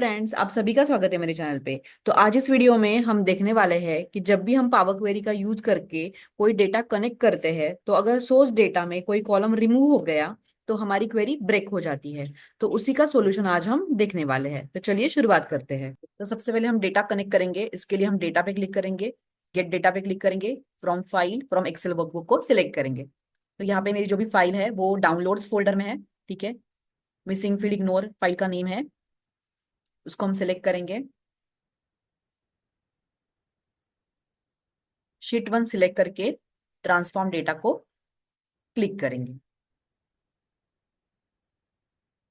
Friends, आप सभी का स्वागत है मेरे चैनल पे। तो आज इस वीडियो में हम देखने वाले हैं कि जब भी हम पावर क्वेरी का यूज करके कोई डेटा कनेक्ट करते हैं तो अगर सोर्स डेटा में कोई कॉलम रिमूव हो गया तो हमारी क्वेरी ब्रेक हो जाती है। तो उसी का सॉल्यूशन आज हम देखने वाले हैं। तो चलिए शुरुआत करते हैं। तो सबसे पहले हम डेटा कनेक्ट करेंगे। इसके लिए हम डेटा पे क्लिक करेंगे, गेट डेटा पे क्लिक करेंगे, from file from Excel workbook को सिलेक्ट करेंगे। तो यहाँ पे मेरी जो भी फाइल है वो डाउनलोड्स फोल्डर में है। ठीक है, मिसिंग फील्ड इग्नोर फाइल का नेम है, उसको हम सिलेक्ट करेंगे। शीट 1 सिलेक्ट करके ट्रांसफॉर्म डेटा को क्लिक करेंगे।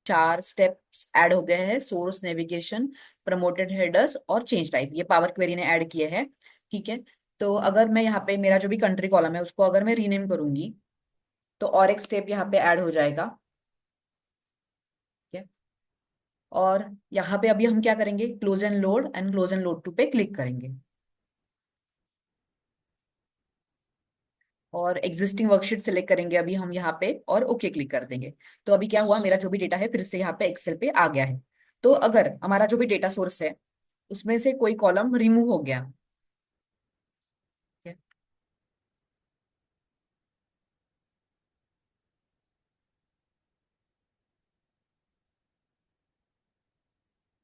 4 स्टेप्स ऐड हो गए हैं, सोर्स, नेविगेशन, प्रमोटेड हेडर्स और चेंज टाइप। ये पावर क्वेरी ने ऐड किए हैं। ठीक है, तो अगर मैं यहाँ पे मेरा जो भी कंट्री कॉलम है उसको अगर मैं रीनेम करूंगी तो और एक स्टेप यहाँ पे ऐड हो जाएगा। ठीक है, और यहाँ पे अभी हम क्या करेंगे, क्लोज एंड लोड टू पे क्लिक करेंगे और एग्जिस्टिंग वर्कशीट सिलेक्ट करेंगे अभी हम यहाँ पे और ओके क्लिक कर देंगे। तो अभी क्या हुआ, मेरा जो भी डेटा है फिर से यहाँ पे एक्सेल पे आ गया है। तो अगर हमारा जो भी डेटा सोर्स है उसमें से कोई कॉलम रिमूव हो गया, ठीक है,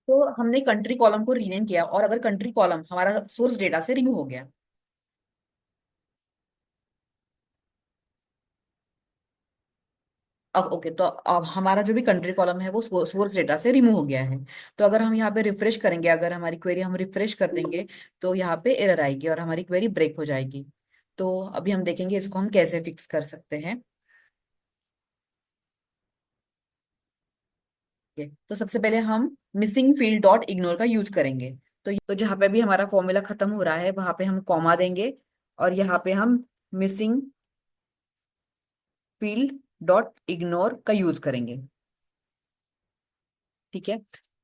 तो हमने कंट्री कॉलम को रीनेम किया और अगर कंट्री कॉलम हमारा सोर्स डेटा से रिमूव हो गया, अब ओके, तो अब हमारा जो भी कंट्री कॉलम है वो सोर्स डेटा से रिमूव हो गया है। तो अगर हम यहाँ पे रिफ्रेश करेंगे, अगर हमारी क्वेरी हम रिफ्रेश कर देंगे तो यहाँ पे एरर आएगी और हमारी क्वेरी ब्रेक हो जाएगी। तो अभी हम देखेंगे इसको हम कैसे फिक्स कर सकते हैं। तो सबसे पहले हम मिसिंग फील्ड डॉट इग्नोर का यूज करेंगे। तो जहाँ पे भी हमारा फॉर्मूला खत्म हो रहा है वहां पे हम कॉमा देंगे और यहाँ पे हम मिसिंग फील्ड डॉट इग्नोर का यूज करेंगे। ठीक है,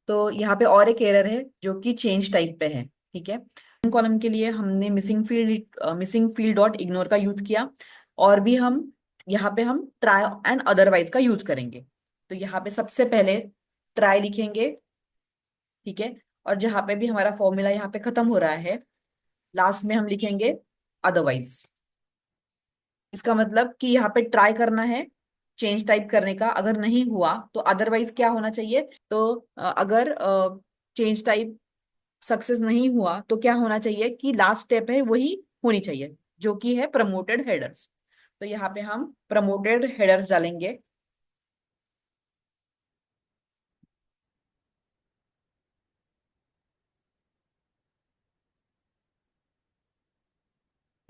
तो यहाँ पे और एक एरर है जो कि चेंज टाइप पे है। ठीक है, कॉलम के लिए हमने मिसिंग फील्ड डॉट इग्नोर का यूज किया और भी हम यहाँ पे हम ट्राई एंड अदरवाइज का यूज करेंगे। तो यहाँ पे सबसे पहले ट्राई लिखेंगे। ठीक है, और जहां पे भी हमारा फॉर्मूला यहाँ पे खत्म हो रहा है लास्ट में हम लिखेंगे अदरवाइज। इसका मतलब कि यहाँ पे ट्राई करना है चेंज टाइप करने का, अगर नहीं हुआ तो अदरवाइज क्या होना चाहिए। तो अगर चेंज टाइप सक्सेस नहीं हुआ तो क्या होना चाहिए कि लास्ट स्टेप है वही होनी चाहिए, जो कि है प्रमोटेड हेडर्स। तो यहाँ पे हम प्रमोटेड हेडर्स डालेंगे।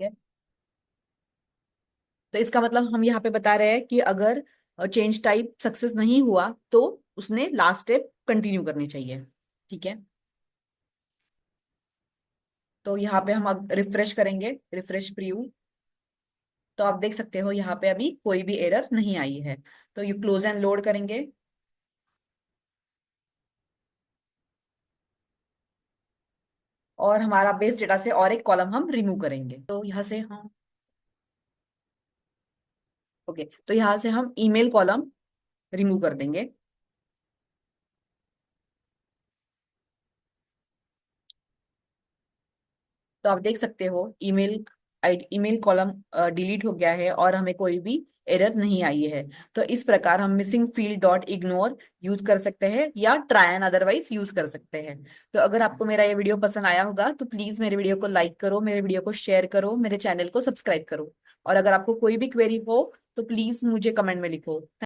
ठीक है, तो इसका मतलब हम यहाँ पे बता रहे हैं कि अगर चेंज टाइप सक्सेस नहीं हुआ तो उसने लास्ट स्टेप कंटिन्यू करनी चाहिए। ठीक है, तो यहाँ पे हम रिफ्रेश करेंगे, रिफ्रेश प्रीव्यू, तो आप देख सकते हो यहाँ पे अभी कोई भी एरर नहीं आई है। तो ये क्लोज एंड लोड करेंगे और हमारा बेस डेटा से और एक कॉलम हम रिमूव करेंगे। तो यहाँ से हम ओके, तो यहाँ से हम ईमेल कॉलम रिमूव कर देंगे। तो आप देख सकते हो ईमेल कॉलम डिलीट हो गया है और हमें कोई भी एरर नहीं आई है। तो इस प्रकार हम missing field dot ignore use कर सकते हैं या ट्राई एंड अदरवाइज यूज कर सकते हैं। तो अगर आपको मेरा ये वीडियो पसंद आया होगा तो प्लीज मेरे वीडियो को लाइक करो, मेरे वीडियो को शेयर करो, मेरे चैनल को सब्सक्राइब करो और अगर आपको कोई भी क्वेरी हो तो प्लीज मुझे कमेंट में लिखो।